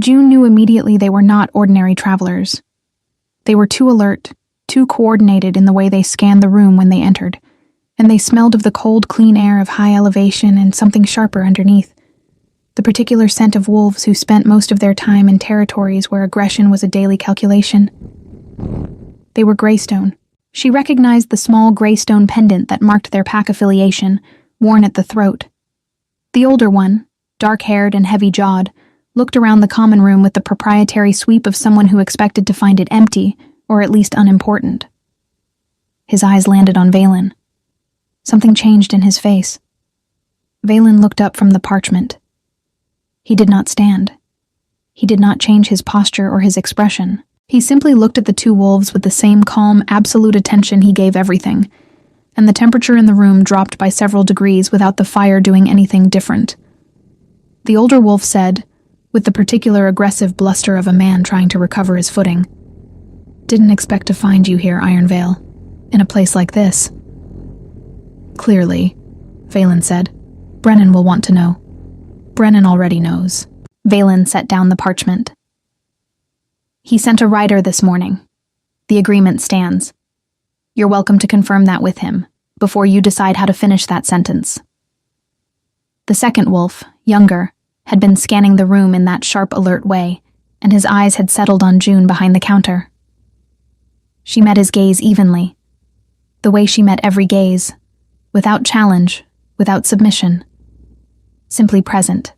June knew immediately they were not ordinary travelers. They were too alert, too coordinated in the way they scanned the room when they entered, and they smelled of the cold, clean air of high elevation and something sharper underneath. The particular scent of wolves who spent most of their time in territories where aggression was a daily calculation. They were Greystone. She recognized the small Greystone pendant that marked their pack affiliation, worn at the throat. The older one, dark-haired and heavy-jawed, looked around the common room with the proprietary sweep of someone who expected to find it empty, or at least unimportant. His eyes landed on Valen. Something changed in his face. Valen looked up from the parchment. He did not stand. He did not change his posture or his expression. He simply looked at the 2 wolves with the same calm, absolute attention he gave everything, and the temperature in the room dropped by several degrees without the fire doing anything different. The older wolf said, with the particular aggressive bluster of a man trying to recover his footing, "Didn't expect to find you here, Ironvale, in a place like this." "Clearly," Valen said. "Brennan will want to know." "Brennan already knows." Valen set down the parchment. "He sent a rider this morning. The agreement stands. You're welcome to confirm that with him, before you decide how to finish that sentence." The second wolf, younger, had been scanning the room in that sharp, alert way, and his eyes had settled on June behind the counter. She met his gaze evenly, the way she met every gaze, without challenge, without submission, simply present.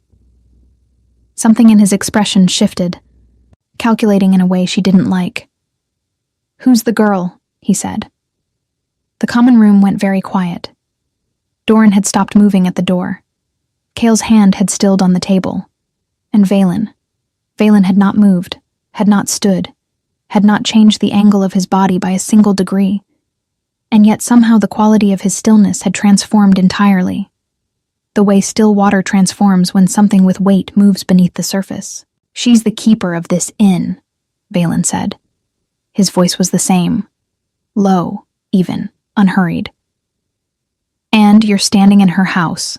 Something in his expression shifted, calculating in a way she didn't like. "Who's the girl?" he said. The common room went very quiet. Doran had stopped moving at the door. Cale's hand had stilled on the table. And Valen had not moved, had not stood, had not changed the angle of his body by a single degree. And yet somehow the quality of his stillness had transformed entirely. The way still water transforms when something with weight moves beneath the surface. "She's the keeper of this inn," Valen said. His voice was the same, low, even, unhurried. "And you're standing in her house."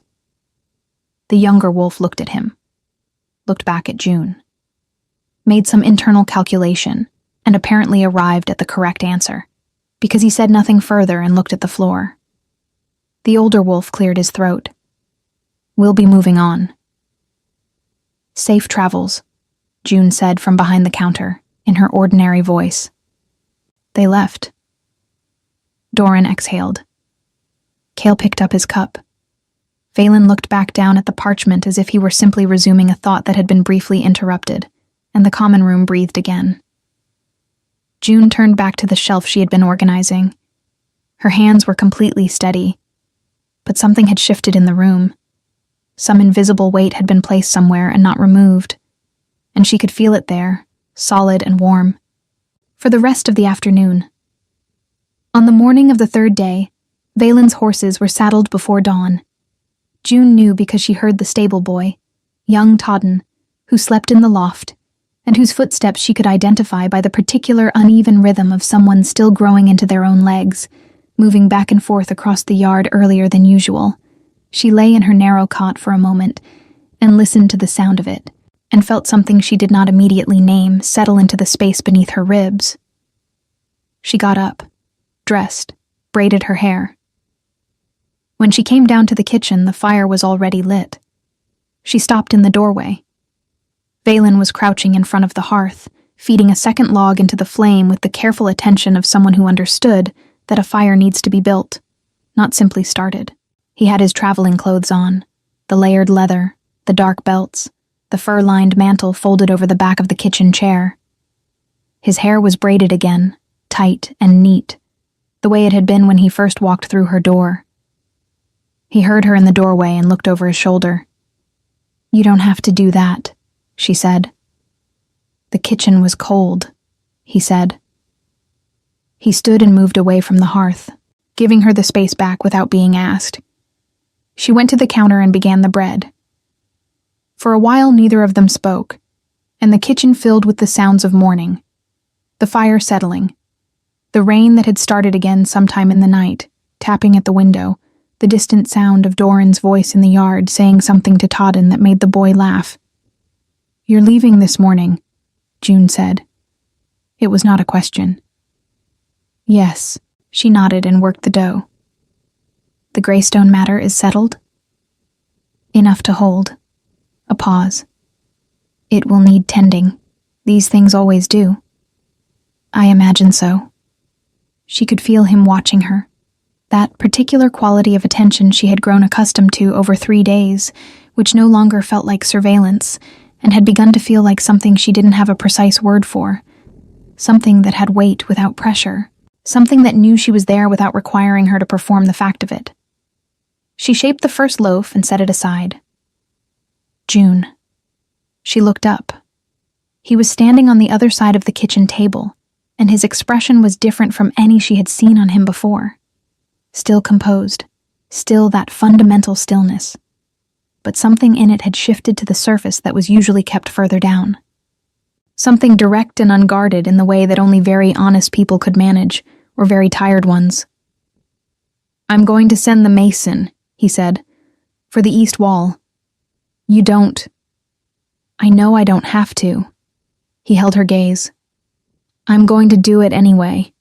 The younger wolf looked at him, looked back at June, made some internal calculation, and apparently arrived at the correct answer, because he said nothing further and looked at the floor. The older wolf cleared his throat. "We'll be moving on." "Safe travels," June said from behind the counter, in her ordinary voice. They left. Doran exhaled. Cale picked up his cup. Valen looked back down at the parchment as if he were simply resuming a thought that had been briefly interrupted, and the common room breathed again. June turned back to the shelf she had been organizing. Her hands were completely steady, but something had shifted in the room. Some invisible weight had been placed somewhere and not removed, and she could feel it there, solid and warm, for the rest of the afternoon. On the morning of the third day, Valen's horses were saddled before dawn. June knew because she heard the stable boy, young Todden, who slept in the loft, and whose footsteps she could identify by the particular uneven rhythm of someone still growing into their own legs, moving back and forth across the yard earlier than usual. She lay in her narrow cot for a moment and listened to the sound of it, and felt something she did not immediately name settle into the space beneath her ribs. She got up, dressed, braided her hair. When she came down to the kitchen, the fire was already lit. She stopped in the doorway. Valen was crouching in front of the hearth, feeding a second log into the flame with the careful attention of someone who understood that a fire needs to be built, not simply started. He had his traveling clothes on, the layered leather, the dark belts, the fur-lined mantle folded over the back of the kitchen chair. His hair was braided again, tight and neat, the way it had been when he first walked through her door. He heard her in the doorway and looked over his shoulder. "You don't have to do that," she said. "The kitchen was cold," he said. He stood and moved away from the hearth, giving her the space back without being asked. She went to the counter and began the bread. For a while neither of them spoke, and the kitchen filled with the sounds of morning, the fire settling, the rain that had started again sometime in the night, tapping at the window, the distant sound of Doran's voice in the yard saying something to Todden that made the boy laugh. "You're leaving this morning," June said. It was not a question. "Yes," she nodded and worked the dough. "The Greystone matter is settled?" "Enough to hold." A pause. "It will need tending. These things always do." "I imagine so." She could feel him watching her. That particular quality of attention she had grown accustomed to over 3 days, which no longer felt like surveillance, and had begun to feel like something she didn't have a precise word for. Something that had weight without pressure. Something that knew she was there without requiring her to perform the fact of it. She shaped the first loaf and set it aside. June. She looked up. He was standing on the other side of the kitchen table, and his expression was different from any she had seen on him before. Still composed, still that fundamental stillness. But something in it had shifted to the surface that was usually kept further down. Something direct and unguarded in the way that only very honest people could manage, or very tired ones. "I'm going to send the mason," he said, "for the east wall. You don't." "I know I don't have to." He held her gaze. "I'm going to do it anyway.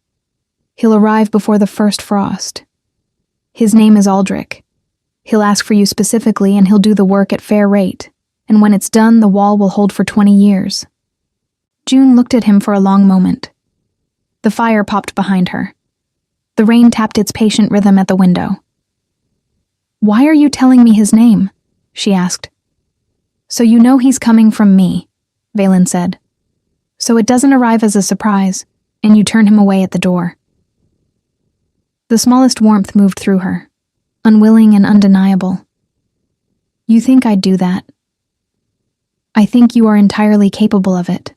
He'll arrive before the first frost. His name is Aldrich. He'll ask for you specifically and he'll do the work at fair rate, and when it's done, the wall will hold for 20 years. June looked at him for a long moment. The fire popped behind her. The rain tapped its patient rhythm at the window. "Why are you telling me his name?" she asked. "So you know he's coming from me," Valen said. "So it doesn't arrive as a surprise, and you turn him away at the door." The smallest warmth moved through her, unwilling and undeniable. You think I'd do that? I think you are entirely capable of it,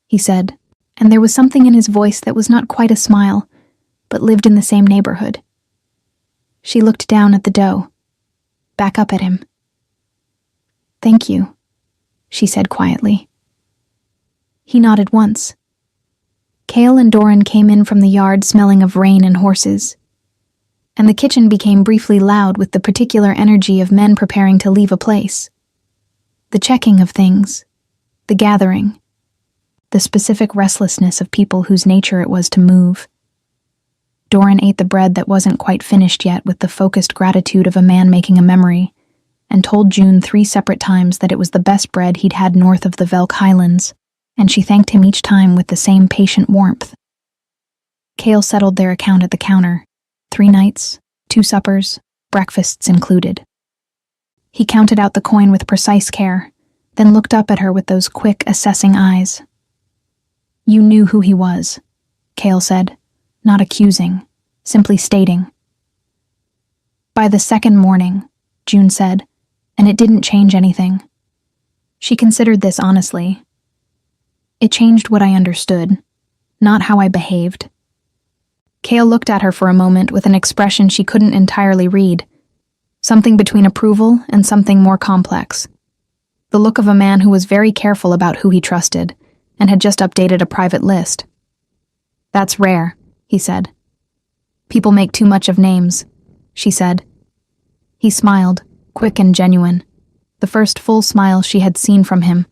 he said, and there was something in his voice that was not quite a smile, but lived in the same neighborhood. She looked down at the dough, back up at him. Thank you, she said quietly. He nodded once. Cale and Doran came in from the yard smelling of rain and horses, and the kitchen became briefly loud with the particular energy of men preparing to leave a place. The checking of things, the gathering, the specific restlessness of people whose nature it was to move. Doran ate the bread that wasn't quite finished yet with the focused gratitude of a man making a memory, and told June 3 separate times that it was the best bread he'd had north of the Velk Highlands, and she thanked him each time with the same patient warmth. Cale settled their account at the counter, 3 nights, 2 suppers, breakfasts included. He counted out the coin with precise care, then looked up at her with those quick, assessing eyes. You knew who he was, Cale said, not accusing, simply stating. By the second morning, June said, and it didn't change anything. She considered this honestly. It changed what I understood, not how I behaved. Cale looked at her for a moment with an expression she couldn't entirely read, something between approval and something more complex. The look of a man who was very careful about who he trusted and had just updated a private list. That's rare, he said. People make too much of names, she said. He smiled, quick and genuine, the first full smile she had seen from him.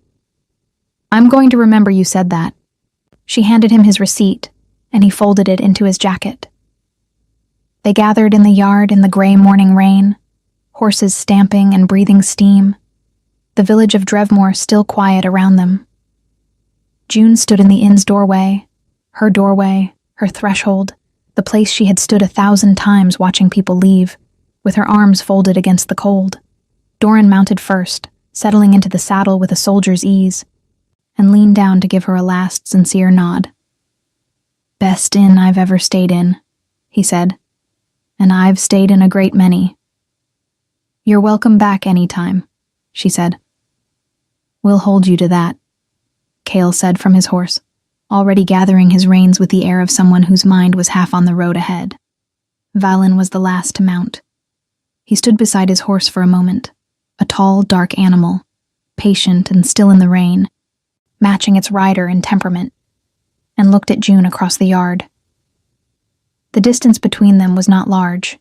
I'm going to remember you said that. She handed him his receipt, and he folded it into his jacket. They gathered in the yard in the gray morning rain, horses stamping and breathing steam, the village of Drevmore still quiet around them. June stood in the inn's doorway, her threshold, the place she had stood 1,000 times watching people leave, with her arms folded against the cold. Doran mounted first, settling into the saddle with a soldier's ease, and leaned down to give her a last sincere nod. Best inn I've ever stayed in, he said, and I've stayed in a great many. You're welcome back any time, she said. We'll hold you to that, Cale said from his horse, already gathering his reins with the air of someone whose mind was half on the road ahead. Valen was the last to mount. He stood beside his horse for a moment, a tall, dark animal, patient and still in the rain, matching its rider in temperament, and looked at June across the yard. The distance between them was not large,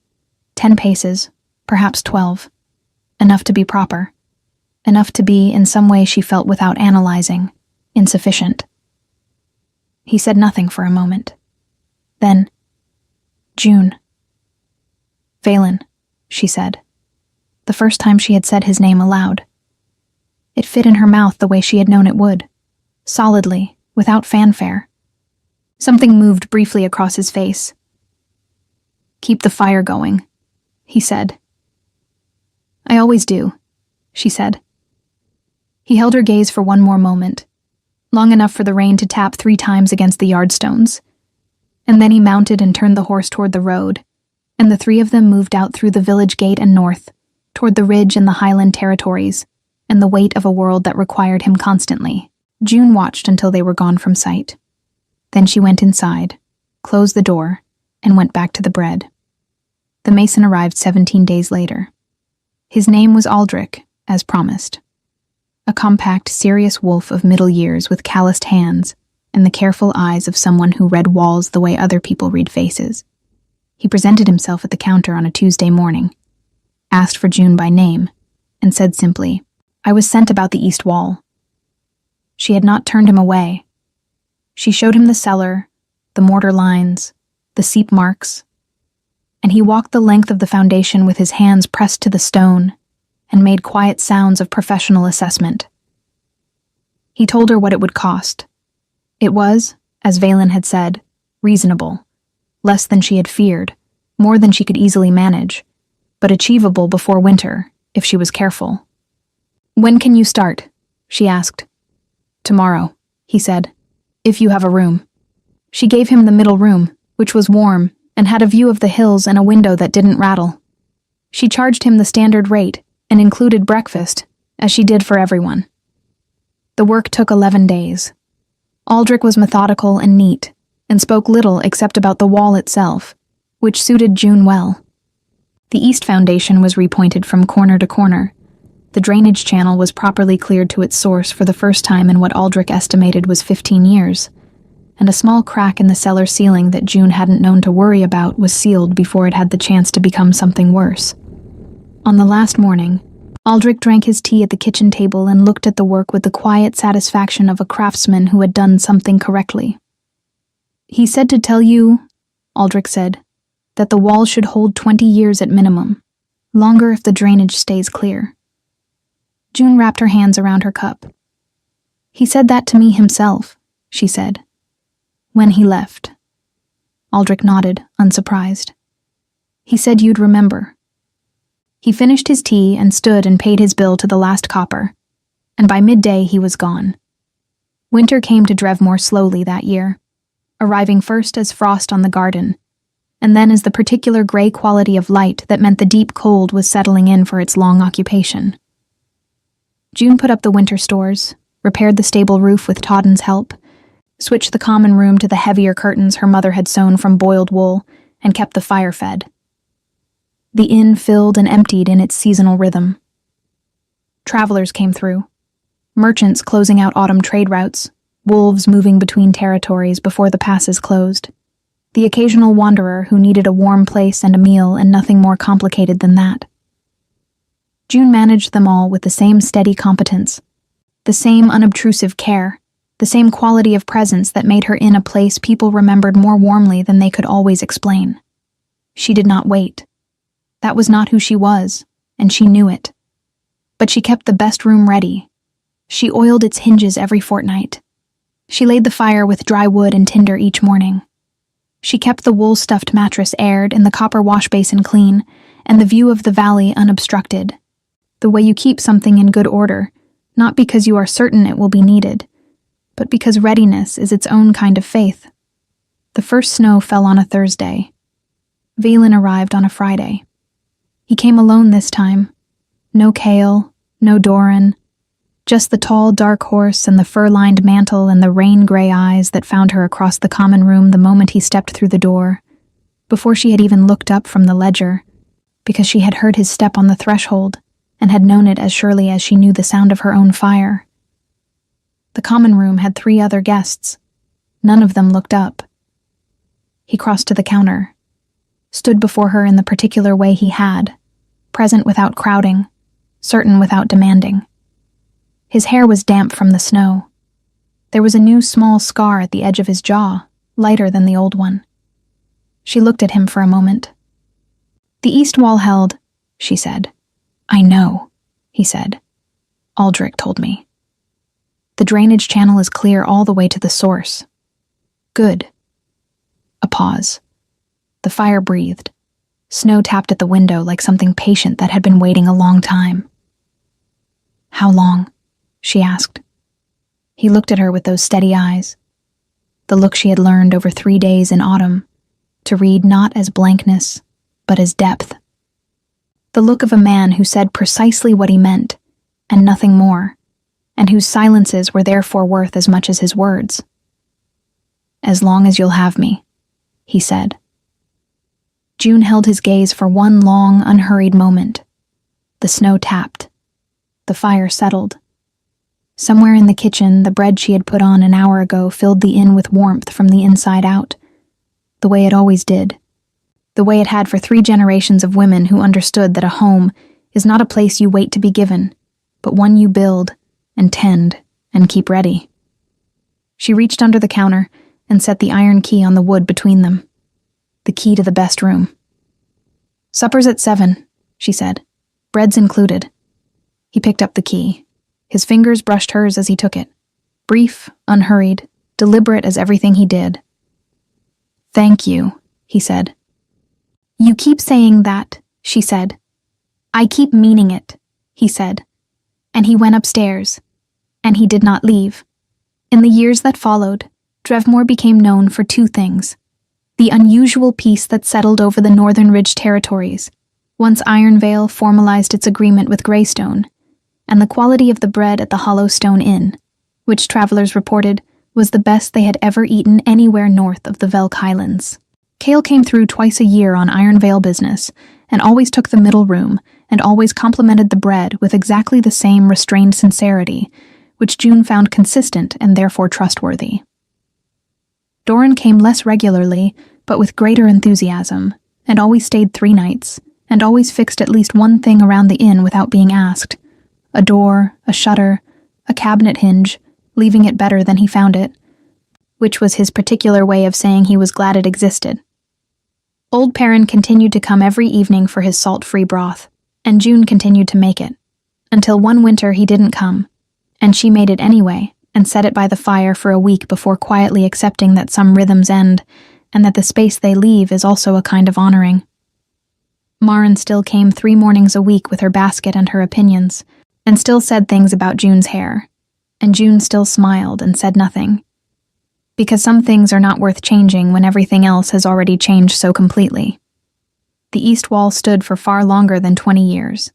10 paces, perhaps 12, enough to be proper, enough to be, in some way she felt without analyzing, insufficient. He said nothing for a moment. Then, June. Valen, she said, the first time she had said his name aloud. It fit in her mouth the way she had known it would, solidly, without fanfare. Something moved briefly across his face. Keep the fire going, he said. I always do, she said. He held her gaze for one more moment, long enough for the rain to tap 3 times against the yardstones, and then he mounted and turned the horse toward the road, and the 3 of them moved out through the village gate and north, toward the ridge and the highland territories, and the weight of a world that required him constantly. June watched until they were gone from sight. Then she went inside, closed the door, and went back to the bread. The mason arrived 17 days later. His name was Aldrich, as promised. A compact, serious wolf of middle years with calloused hands and the careful eyes of someone who read walls the way other people read faces. He presented himself at the counter on a Tuesday morning, asked for June by name, and said simply, I was sent about the east wall. She had not turned him away. She showed him the cellar, the mortar lines, the seep marks, and he walked the length of the foundation with his hands pressed to the stone and made quiet sounds of professional assessment. He told her what it would cost. It was, as Valen had said, reasonable, less than she had feared, more than she could easily manage, but achievable before winter, if she was careful. When can you start? She asked. Tomorrow, he said, if you have a room. She gave him the middle room, which was warm and had a view of the hills and a window that didn't rattle. She charged him the standard rate, and included breakfast, as she did for everyone. The work took 11 days. Aldrich was methodical and neat, and spoke little except about the wall itself, which suited June well. The east foundation was repointed from corner to corner. The drainage channel was properly cleared to its source for the first time in what Aldrich estimated was 15 years, and a small crack in the cellar ceiling that June hadn't known to worry about was sealed before it had the chance to become something worse. On the last morning, Aldrich drank his tea at the kitchen table and looked at the work with the quiet satisfaction of a craftsman who had done something correctly. "He said to tell you," Aldrich said, "that the wall should hold 20 years at minimum, longer if the drainage stays clear." June wrapped her hands around her cup. "He said that to me himself," she said. "When he left." Aldrich nodded, unsurprised. "He said you'd remember." He finished his tea and stood and paid his bill to the last copper, and by midday he was gone. Winter came to Drevmore slowly that year, arriving first as frost on the garden, and then as the particular gray quality of light that meant the deep cold was settling in for its long occupation. June put up the winter stores, repaired the stable roof with Todden's help, switched the common room to the heavier curtains her mother had sewn from boiled wool, and kept the fire fed. The inn filled and emptied in its seasonal rhythm. Travelers came through, merchants closing out autumn trade routes, wolves moving between territories before the passes closed, the occasional wanderer who needed a warm place and a meal and nothing more complicated than that. June managed them all with the same steady competence, the same unobtrusive care, the same quality of presence that made her inn a place people remembered more warmly than they could always explain. She did not wait. That was not who she was, and she knew it. But she kept the best room ready. She oiled its hinges every fortnight. She laid the fire with dry wood and tinder each morning. She kept the wool-stuffed mattress aired and the copper wash basin clean, and the view of the valley unobstructed. The way you keep something in good order, not because you are certain it will be needed, but because readiness is its own kind of faith. The first snow fell on a Thursday. Valen arrived on a Friday. He came alone this time. No Cale, no Doran, just the tall, dark horse and the fur-lined mantle and the rain-gray eyes that found her across the common room the moment he stepped through the door, before she had even looked up from the ledger, because she had heard his step on the threshold and had known it as surely as she knew the sound of her own fire. The common room had 3 other guests. None of them looked up. He crossed to the counter, stood before her in the particular way he had, present without crowding, certain without demanding. His hair was damp from the snow. There was a new small scar at the edge of his jaw, lighter than the old one. She looked at him for a moment. "The east wall held," she said. "I know," he said. "Aldrich told me. The drainage channel is clear all the way to the source." "Good." A pause. The fire breathed. Snow tapped at the window like something patient that had been waiting a long time. "How long?" she asked. He looked at her with those steady eyes, the look she had learned over 3 days in autumn, to read not as blankness, but as depth. The look of a man who said precisely what he meant, and nothing more, and whose silences were therefore worth as much as his words. "As long as you'll have me," he said. June held his gaze for one long, unhurried moment. The snow tapped. The fire settled. Somewhere in the kitchen, the bread she had put on an hour ago filled the inn with warmth from the inside out, the way it always did, the way it had for 3 generations of women who understood that a home is not a place you wait to be given, but one you build and tend and keep ready. She reached under the counter and set the iron key on the wood between them, the key to the best room. "Supper's at 7, she said. "Bread's included." He picked up the key. His fingers brushed hers as he took it, brief, unhurried, deliberate as everything he did. "Thank you," he said. "You keep saying that," she said. "I keep meaning it," he said. And he went upstairs, and he did not leave. In the years that followed, Drevmore became known for 2 things: the unusual peace that settled over the Northern Ridge territories, Once Ironvale formalized its agreement with Greystone, and the quality of the bread at the Hollow Stone Inn, which travelers reported was the best they had ever eaten anywhere north of the Velk Highlands. Cale came through twice a year on Ironvale business, and always took the middle room, and always complimented the bread with exactly the same restrained sincerity, which June found consistent and therefore trustworthy. Doran came less regularly, but with greater enthusiasm, and always stayed 3 nights, and always fixed at least one thing around the inn without being asked: a door, a shutter, a cabinet hinge, leaving it better than he found it, which was his particular way of saying he was glad it existed. Old Perrin continued to come every evening for his salt-free broth, and June continued to make it, until one winter he didn't come, and she made it anyway, and set it by the fire for a week before quietly accepting that some rhythms end, and that the space they leave is also a kind of honoring. Maren still came 3 mornings a week with her basket and her opinions, and still said things about June's hair, and June still smiled and said nothing, because some things are not worth changing when everything else has already changed so completely. The east wall stood for far longer than 20 years.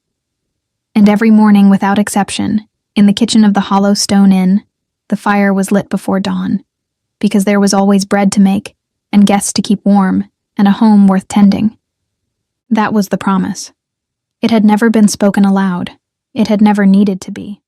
And every morning, without exception, in the kitchen of the Hollow Stone Inn, the fire was lit before dawn, because there was always bread to make, and guests to keep warm, and a home worth tending. That was the promise. It had never been spoken aloud. It had never needed to be.